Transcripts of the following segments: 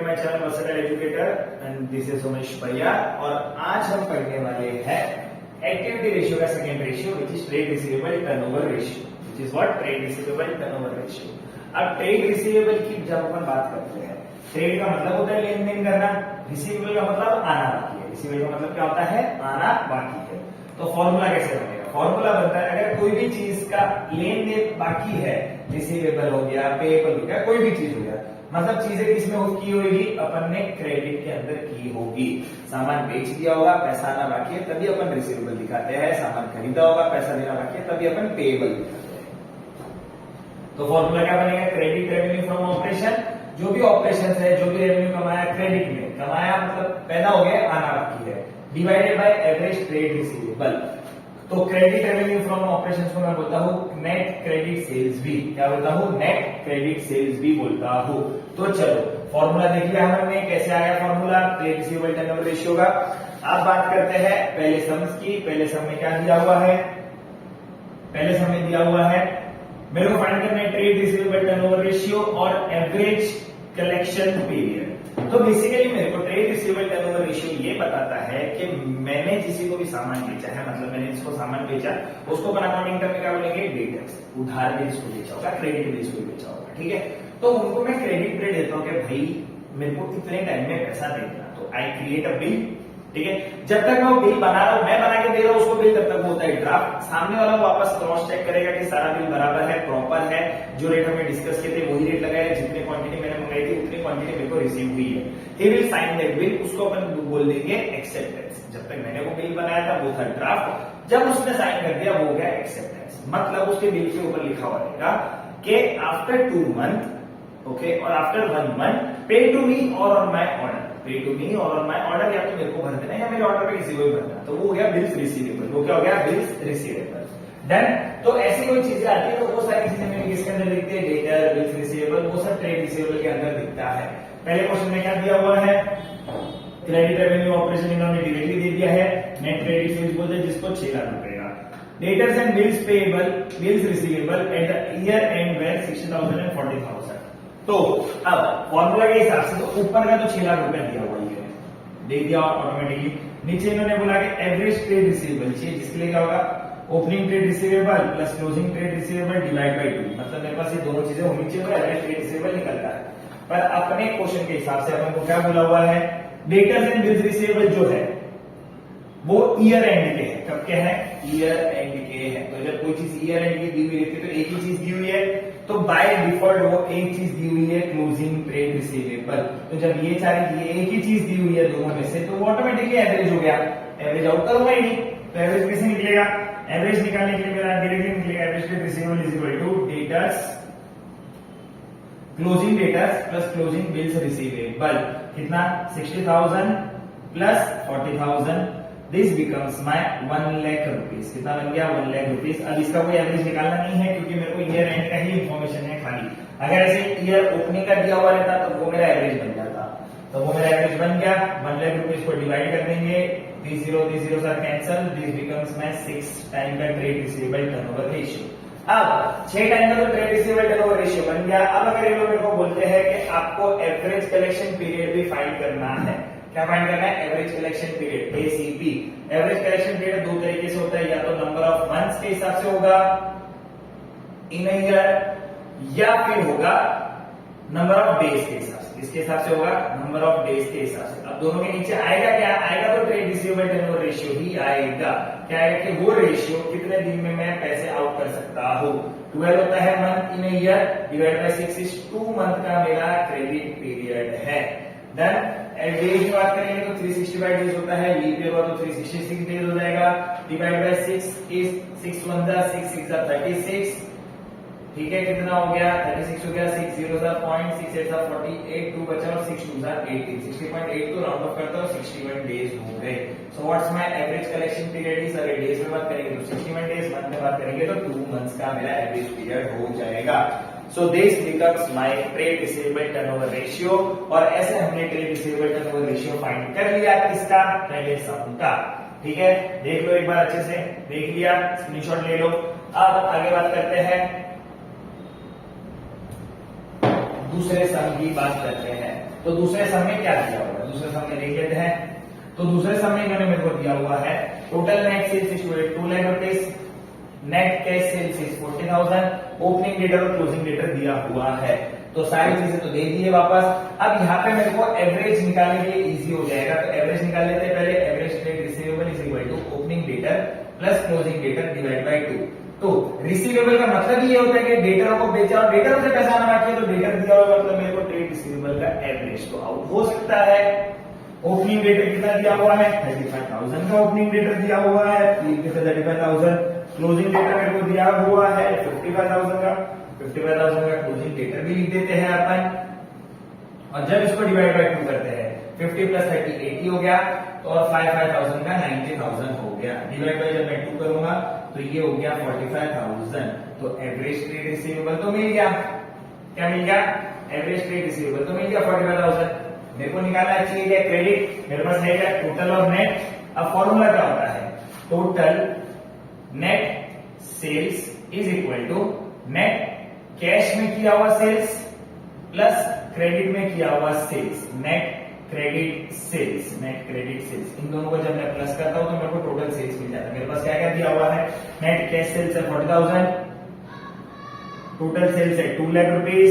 My channel versatile educator and this is Umesh भैया। और आज हम पढ़ने वाले हैं एक्टिविटी रेशियो का second ratio which is trade receivable turnover ratio, which is what trade receivable turnover ratio. अब ट्रेड रिसीवेबल की जब अपन बात करते हैं, ट्रेड का मतलब होता है लेन देन करना, रिसीवेबल का मतलब आना बाकी है। रिसीवेबल का मतलब क्या होता है? आना बाकी है। तो फॉर्मूला कैसे बनेगा? फॉर्मूला बनता है अगर कोई भी चीज का लेन देन बाकी है, रिसीवेबल हो गया, पेएबल हो गया, कोई भी चीज हो गया, मतलब चीजें किसमें की होगी? अपन ने क्रेडिट के अंदर की होगी। सामान बेच दिया होगा, पैसा आना बाकी है, तभी अपन रिसीवेबल दिखाते हैं। सामान खरीदा होगा, पैसा देना बाकी है, तभी अपन पेएबल दिखाते हैं। तो फॉर्मूला क्या बनेगा? Credit revenue from operation. जो भी ऑपरेशन है, जो भी रेवेन्यू कमाया क्रेडिट में, कमाया मतलब पैदा हो गया, आना बाकी है, divided by average trade receivable. तो क्रेडिट रेवेन्यू फ्रॉम ऑपरेशंस को मैं बोलता हूँ नेट क्रेडिट सेल्स भी। क्या बोलता हूँ? नेट क्रेडिट सेल्स भी बोलता हूँ। तो चलो फॉर्मूला देख लिया हमने, कैसे आया formula trade receivable turnover ratio का। अब बात करते हैं पहले सम्स की। पहले सम में क्या दिया हुआ है? पहले सम में दिया हुआ है मेरे को फाइंड करना है ट्रेड रिसीवेबल टर्नओवर रेशियो और एवरेज कलेक्शन पीरियड। तो बेसिकली मेरे को ट्रेड रिसीवेबल टर्नओवर रेशियो ये बताता है कि मैंने किसी को भी सामान बेचा है, मतलब मैंने जिसको सामान बेचा उसको अपन अकाउंटिंग टर्म में क्या बोलेंगे? डेटर्स। उधार भी जिसको बेचा होगा, क्रेडिट भी जिसको बेचा होगा, ठीक है। तो उनको मैं क्रेडिट पे देता हूँ कि भाई मेरे को कितने टाइम में पैसा देना। तो आई क्रिएट अ बिल, ठीक है। जब तक मैं वो बिल बना रहा हूं, मैं बना के दे रहा हूं उसको बिल, तब तक वो होता है ड्राफ्ट। सामने वाला वापस क्रॉस चेक करेगा कि सारा बिल बराबर है, प्रॉपर है, जो रेट हमें डिस्कस किए थे वही रेट लगाया, जितनी क्वांटिटी मैंने मंगाई थी उतनी क्वांटिटी मेरे को रिसीव हुई है। He will sign that bill, उसको अपन बोल देंगे एक्सेप्टेंस। जब तक मैंने वो बिल बनाया था वो था ड्राफ्ट, जब उसने साइन कर दिया वो हो गया एक्सेप्टेंस। मतलब उसके बिल के ऊपर लिखा हुआ रहेगा कि आफ्टर 2 मंथ, ओके, और आफ्टर 1 मंथ पे टू मी और ऑन माई ऑर्डर। पे टू मी और ऑन माई ऑर्डर, या तो मेरे को भर देना या मेरे ऑर्डर पे किसी को भी भरना। तो वो हो गया बिल्स रिसीवेबल। वो क्या हो गया? Bills receivable. देन तो ऐसी कोई चीजें आती है तो वो सारी चीजें मैंने किसके अंदर लिखते हैं? डेटर, बिल्स रिसीवेबल, वो सब ट्रेड रिसीवेबल के अंदर दिखता है। पहले क्वेश्चन में क्या दिया हुआ है? क्रेडिट रेवेन्यू ऑपरेशन इन्होंने डायरेक्टली दे दिया है, नेट क्रेडिट सेल्स बोलते हैं जिसको 6 लाख रुपए का। Debtors and bills payable, bills receivable at the year end were 60,000 and 40,000। तो अब फॉर्मूला के हिसाब से तो ऊपर का तो 6 लाख रुपए दिया हुआ ही है, दे दिया ऑटोमेटिकली। नीचे इन्होंने बोला कि एवरेज ट्रेड रिसीवेबल चाहिए, जिसके लिए क्या होगा? Opening trade receivable plus closing trade receivable divide by 2। मतलब मेरे पास ये दोनों चीजें होनी चाहिए तो एवरेज ट्रेड रिसीवेबल निकलता है। पर अपने क्वेश्चन के हिसाब से अपन को क्या बोला हुआ है? डेटर्स एंड बिल्स रिसीवेबल जो है वो ईयर एंड के है। कब के है? ईयर एंड के है। तो जब कोई चीज ईयर एंड की दी हुई रहती है तो एक ही चीज दी हुई है, तो बाय डिफॉल्ट वो एक चीज दी हुई है क्लोजिंग ट्रेड रिसीवेबल। तो जब ये सारी एक ही चीज दी हुई है दोनों में से, तो वो ऑटोमेटिकली एवरेज हो गया। एवरेज आउट तो होगा ही नहीं, तो एवरेज कैसे निकलेगा? एवरेज निकालने के लिए मेरा डायरेक्टली निकलेगा average trade receivable is equal to debtors closing debtors plus closing bills receivable. कितना? 60,000 plus 40,000। This becomes my 1 lakh rupees. कितना बन गया? 1 लाख रुपीज। अब इसका कोई एवरेज निकालना नहीं है क्योंकि मेरे को ईयर एंड का ही इंफॉर्मेशन है खाली। अगर ऐसे ईयर ओपनिंग का दिया हुआ रहता तो वो मेरा एवरेज बन जाता। तो वो मेरा एवरेज बन गया। 1 लाख रुपीज को डिवाइड कर देंगे, these zeros are cancelled, this becomes my 6 time का ट्रेड रिसीवेबल टर्नओवर रेशियो। अब 6 टाइम का तो ट्रेड रिसीवेबल टर्नओवर रेशियो बन गया। अब अगर ये लोग मेरे को बोलते हैं कि आपको एवरेज कलेक्शन पीरियड भी फाइंड करना है, क्या फाइंड करना है? Average collection period, ACP. Average collection period दो तरीके से होता है, या तो नंबर ऑफ मंथ्स के हिसाब से होगा इन अ ईयर, या फिर होगा नंबर ऑफ डेज के हिसाब से। इसके हिसाब से होगा नंबर ऑफ डेज के हिसाब से। अब दोनों के नीचे आएगा क्या? आएगा तो ट्रेड रिसीवेबल टर्नओवर रेशियो ही आएगा। क्या आएगा कि वो रेशियो कितने दिन में मैं पैसे आउट कर सकता हूँ। 12 होता है month in a year, divide by 6 is 2 month का मेरा क्रेडिट पीरियड है। देन डेज की बात करेंगे तो 365 डेज होता है, लीप ईयर हुआ तो 366 डेज हो जाएगा, डिवाइड बाय 6 इज 6 1 जा 6 6 जा 36, ठीक है। कितना हो गया? 36 हो गया। 6 0 जा 0.6 8 जा 48, 2 बचा और 6 2 जा 18, 60.8 को राउंड ऑफ करता हूं, 61 डेज हो गए। So what's my average collection period is, अगर डेज में बात करेंगे तो 61 डेज, मंथ में बात करेंगे तो 2 मंथ्स का मेरा एवरेज पीरियड हो जाएगा। So this becomes my trade receivable turnover ratio. और ऐसे हमने trade receivable turnover ratio find कर लिया। किसका? पहले सम का, ठीक है। देख लो एक बार अच्छे से, देख लिया, स्क्रीनशॉट ले लो। अब आगे बात करते हैं दूसरे सम की बात करते हैं। तो दूसरे सम में क्या दिया हुआ है, दूसरे सम में देख लेते हैं। तो दूसरे सम में इन्होंने मेरे को दिया हुआ है total net sales is 2 lakh rupees, net cash sales is 40,000, opening debtor और क्लोजिंग डेटर दिया हुआ है। तो सारी चीजें तो दे दी है वापस। अब यहाँ पे मेरे को एवरेज निकालने के लिए इजी हो जाएगा। तो एवरेज निकाल लेते हैं पहले। Average trade receivable is equal to opening debtor plus closing debtor divide by 2। तो रिसीवेबल का मतलब ये होता है कि डेटरों को बेचा और डेटरों से पैसा आना बाकी है, तो डेटर दिया हुआ मतलब मेरे को ट्रेड रिसीवेबल का एवरेज तो आउट हो सकता है। ओपनिंग डेटर कितना दिया हुआ है, 35,000 का ओपनिंग डेटर दिया हुआ है, 35,000। क्लोजिंग डेटर मेरे को दिया हुआ है 55,000 का, 55,000 का क्लोजिंग डेटर भी लिख देते हैं अपन। और जब इसको डिवाइड बाय 2 करते हैं 50 प्लस 30 80 हो गया, तो और 5,000 का 90,000 हो गया। डिवाइड बाय जब मैं 2 करूंगा तो ये हो गया 45,000। तो एवरेज ट्रेड रिसीवेबल तो मिल गया। क्या मिल गया, एवरेज ट्रेड रिसीवेबल तो मिल गया 45,000। मेरे को निकालना चाहिए क्रेडिट, मेरे पास है क्या टोटल और नेट। अब फॉर्मूला क्या होता है, total net sales is equal to net cash में किया हुआ सेल्स प्लस क्रेडिट में किया हुआ sales, net credit sales, net credit sales. इन दोनों को जब मैं प्लस करता हूं तो मेरे को टोटल सेल्स मिल जाता है। मेरे पास क्या क्या दिया हुआ है, नेट कैश सेल्स है 40,000, टोटल सेल्स है 2 लाख रुपीज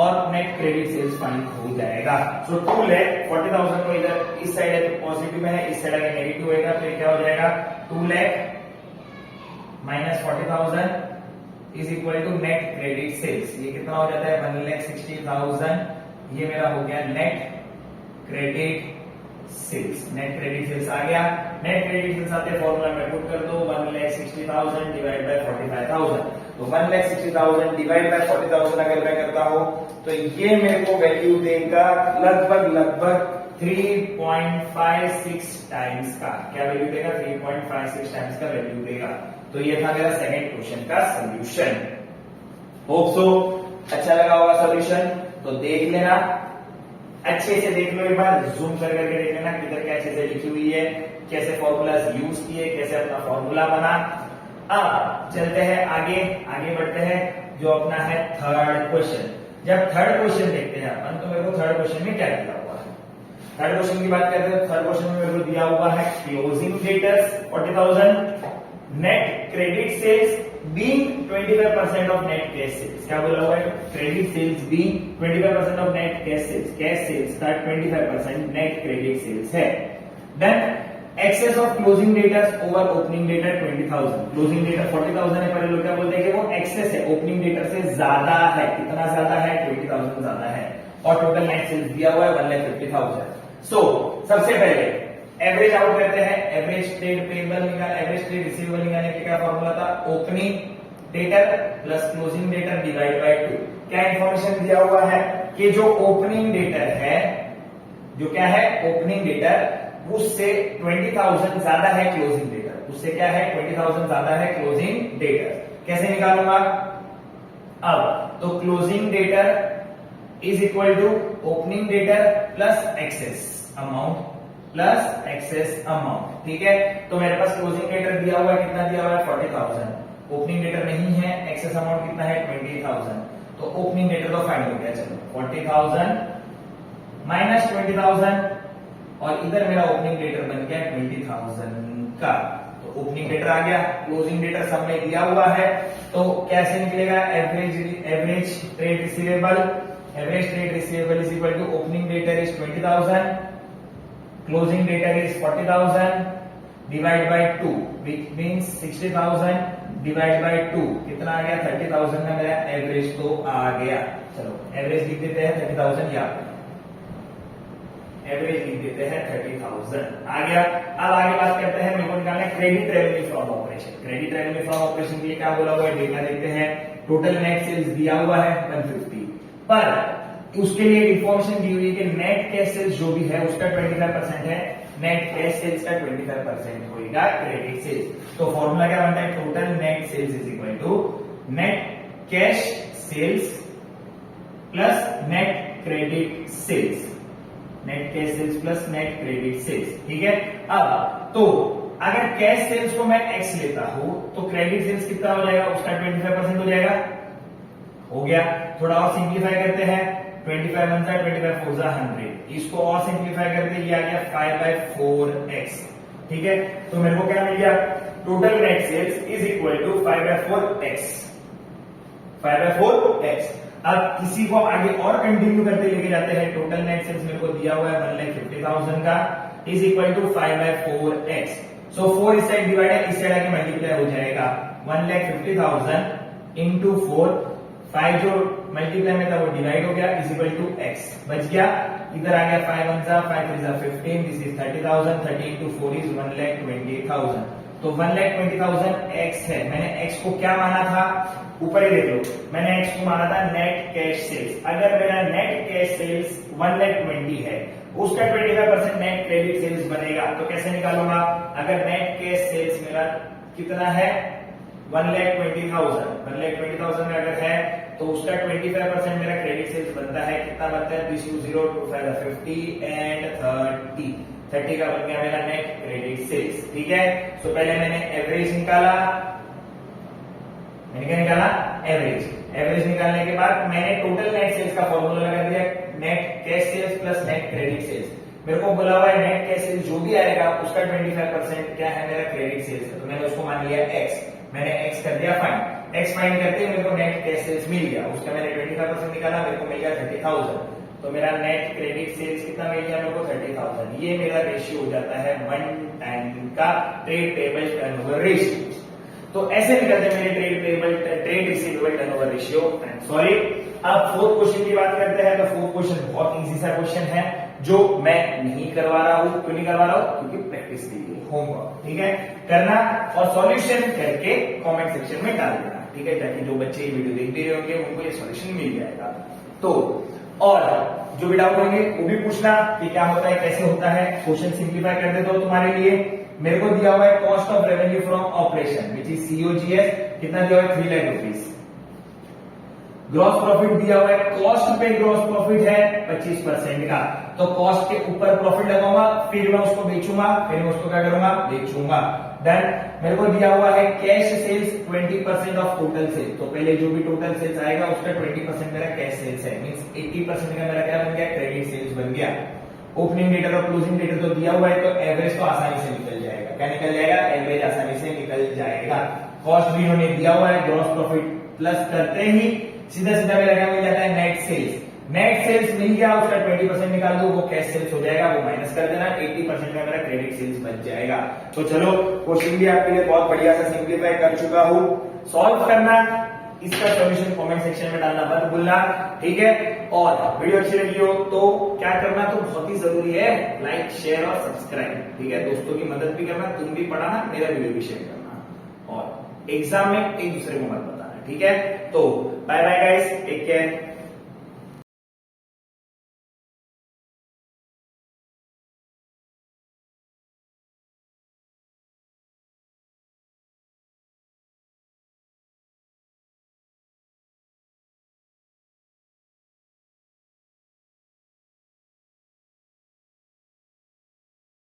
और नेट क्रेडिट सेल्स फाइंड हो जाएगा। सो 2 लाख 40,000 को इधर इस साइड है तो पॉजिटिव में है, इस साइड अगर नेगेटिव होगा तो क्या हो जाएगा 2 lakh minus 40,000 is equal to net credit sales. ये कितना हो जाता है 1,60,000। ये मेरा हो गया net credit sales. Net credit sales आ गया। नेट क्रेडिट सेल्स आते फॉर्मूला में पुट कर दो 1,60,000 डिवाइड बाय 45,000। तो 1,60,000 डिवाइड बाय 40,000 अगर मैं करता हूं तो ये मेरे को वैल्यू देगा लगभग 3.56 टाइम्स का। क्या वैल्यू देगा, 3.56 टाइम्स का वैल्यू देगा। तो ये था मेरा सेकंड क्वेश्चन का सॉल्यूशन। होप सो अच्छा लगा होगा सॉल्यूशन। तो देख लेना, अच्छे से देख लो, एक बार जूम कर करके देख लेना किधर क्या चीजें लिखी हुई है, कैसे फॉर्मूलाज यूज किए, कैसे अपना फॉर्मूला बना। अब चलते हैं आगे बढ़ते हैं जो अपना है थर्ड क्वेश्चन। जब थर्ड क्वेश्चन देखते हैं अपन तो मेरे को थर्ड क्वेश्चन में क्या दिया हुआ है, थर्ड क्वेश्चन की बात करते हैं। थर्ड क्वेश्चन में मेरे को दिया हुआ है closing debtors 40,000, net credit sales being 25% of net cash sales। क्या बोला हुआ है, credit sales being 25% of net cash sales, cash sales का 25% नेट क्रेडिट सेल्स है। Then excess of closing debtors over opening debtor 20,000। Closing debtor 40,000 है, पहले लोग क्या बोलते हैं कि वो एक्सेस है, ओपनिंग डेटर से ज्यादा है। कितना ज्यादा है, 20,000 ज्यादा है। और टोटल नेट सेल्स दिया हुआ है 1,50,000। सो सबसे पहले एवरेज आउट करते हैं। एवरेज ट्रेड पेबल निकाल, एवरेज ट्रेड रिसीवेबल निकालने का क्या फॉर्मूला था, opening debtor plus closing debtor divide by 2। क्या इंफॉर्मेशन दिया हुआ है कि जो ओपनिंग डेटर है, जो क्या है ओपनिंग डेटर, उससे 20,000 ज्यादा है क्लोजिंग डेटर, उससे क्या है 20,000 ज्यादा है क्लोजिंग डेटर। कैसे निकालूंगा, अब तो closing debtor is equal to opening debtor plus excess amount plus excess amount. ठीक है, तो मेरे पास क्लोजिंग डेटर दिया हुआ है, कितना दिया हुआ है 40,000, ओपनिंग डेटर नहीं है, एक्सेस अमाउंट कितना है 20,000। तो ओपनिंग डेटर तो फाइंड हो गया, चलो 40,000 माइनस 20,000 और इधर मेरा ओपनिंग डेटर बन गया 20,000 का। तो ओपनिंग डेटर आ गया, क्लोजिंग डेटर सब में दिया हुआ है। तो कैसे निकलेगा, average trade receivable, average trade receivable is equal to opening debtor is 20,000, closing data is 40,000 divide by 2 which means 60,000 divide by 2 कितना आ गया 30,000 का मेरा एवरेज तो आ गया। चलो एवरेज लिख देते हैं 30,000, या एवरेज लिख देते हैं 30,000 आ गया। अब आगे बात करते हैं, मेरे को निकालना है credit revenue from operation. Credit revenue from operation के लिए क्या बोला हुआ है, डेटा देखते हैं। टोटल नेट सेल्स दिया हुआ है 150, पर उसके लिए इंफॉर्मेशन दी हुई है कि नेट कैश सेल्स जो भी है उसका 25% है, नेट कैश सेल्स का 25% होगा क्रेडिट सेल्स। तो फॉर्मूला क्या बनता है, total net sales is equal to net cash sales plus net credit sales, net cash sales plus net credit sales. ठीक है, अब तो अगर कैश सेल्स को मैं एक्स लेता हूं तो क्रेडिट सेल्स कितना हो जाएगा, उसका 25% हो जाएगा, हो गया। थोड़ा और सिंप्लीफाई करते हैं, 25 1 25 4 100, इसको और सिंप्लीफाई करते ये आ गया 5/4x। ठीक है, तो मेरे को क्या मिल गया, total net sales is equal to 5/4x, 5/4x। अब किसी को आगे और कंटिन्यू करते लेके जाते हैं, टोटल नेट सेल्स मेरे को दिया हुआ है 1,50,000 का, इज इक्वल टू 5/4x। सो 4 इस साइड डिवाइड है, इस साइड आके मल्टीप्लाई हो जाएगा, 1,50,000 इंटू 4, 5 जो मल्टीप्लाई में था वो डिवाइड हो गया, इज इक्वल टू x बच गया। इधर आ गया 5 1 5 3 15, दिस इज 30,000, 30 इंटू 4 इज 1,20,000। तो 1,20,000 x है। मैंने x को क्या माना था, ऊपर ही देख लो, मैंने x को माना था नेट कैश सेल्स। अगर मेरा नेट कैश सेल्स 1,20,000 है, उसका 25% नेट क्रेडिट सेल्स बनेगा, तो कैसे निकालूंगा, अगर नेट कैश सेल्स मेरा कितना है 1,20,000, 1,20,000 में अगर है तो उसका 25% मेरा क्रेडिट सेल्स बनता है, कितना बनता है, 0 2 5 50 एंड 30 का बन गया मेरा नेट क्रेडिट सेल्स। ठीक है, सो पहले मैंने एवरेज निकाला, मैंने क्या निकाला, एवरेज। एवरेज निकालने के बाद मैंने टोटल नेट सेल्स का फॉर्मूला लगा दिया, net cash sales plus net credit sales. मेरे को बोला हुआ है नेट कैश सेल्स जो भी आएगा उसका 25% क्या है मेरा क्रेडिट सेल्स है, तो मैंने उसको मान लिया x। मैंने x कर दिया फाइंड, x फाइंड करते मेरे को नेट कैश सेल्स मिल गया, उसका मैंने 25% निकाला, मेरे को मिल गया 30,000। तो मेरा नेट क्रेडिट सेल्स कितना मिल गया मेरे को, 30,000। ये मेरा रेशियो हो जाता है 1 टाइम का ट्रेड पेबल टर्नओवर रेशियो। तो ऐसे निकलते हैं मेरे trade receivable turnover ratio. Sorry, अब फोर्थ क्वेश्चन की बात करते हैं। तो फोर्थ क्वेश्चन बहुत इजी सा क्वेश्चन है जो मैं नहीं करवा रहा हूं। क्यों नहीं करवा रहा हूं, क्योंकि प्रैक्टिस के लिए, होमवर्क। ठीक है, करना और सॉल्यूशन करके कमेंट सेक्शन में डाल देना। ठीक है, ताकि जो बच्चे ये वीडियो देखते रहे होंगे उनको ये सॉल्यूशन मिल जाएगा। तो और जो भी डाउट होंगे वो भी पूछना कि क्या होता है, कैसे होता है। क्वेश्चन सिंप्लीफाई कर देता हूं तुम्हारे लिए। मेरे को दिया हुआ है cost of revenue from operation which is COGS, कितना दिया हुआ है, 3 लाख रुपीज। ग्रॉस प्रॉफिट दिया हुआ है, कॉस्ट पे ग्रॉस प्रॉफिट है 25% का, तो कॉस्ट के ऊपर प्रॉफिट लगाऊंगा, फिर मैं उसको बेचूंगा, फिर मैं उसको क्या करूंगा, बेचूंगा। देन मेरे को दिया हुआ है cash sales 20% of total sales, तो पहले जो भी टोटल सेल्स आएगा उसका 20% मेरा कैश सेल्स है, मींस 80% का मेरा क्या बन गया, क्रेडिट सेल्स बन गया। ओपनिंग डेटर और क्लोजिंग डेटर तो दिया हुआ है, तो एवरेज तो आसानी से निकल जाएगा। क्या निकल जाएगा, एवरेज आसानी से निकल जाएगा। कॉस्ट भी इन्होंने दिया हुआ है, ग्रॉस प्रॉफिट प्लस करते ही सीधा सीधा मेरा क्या मिल जाता है, नेट सेल्स। नेट सेल्स मिल गया, उसका 20% निकाल दो, वो कैश सेल्स हो जाएगा, वो माइनस कर देना, 80% का मेरा क्रेडिट सेल्स बच जाएगा। तो चलो, क्वेश्चन भी आपके लिए बहुत बढ़िया सा सिंप्लीफाई कर चुका हूं। सॉल्व करना, इसका सॉल्यूशन कमेंट सेक्शन में डालना मत भूलना। ठीक है, और वीडियो अच्छी लगी हो तो क्या करना, तो बहुत ही जरूरी है, लाइक शेयर और सब्सक्राइब। ठीक है, दोस्तों की मदद भी करना, तुम भी पढ़ाना, मेरा वीडियो भी शेयर करना, और एग्जाम में एक दूसरे को मत बताना। ठीक है, तो bye bye guys, take care.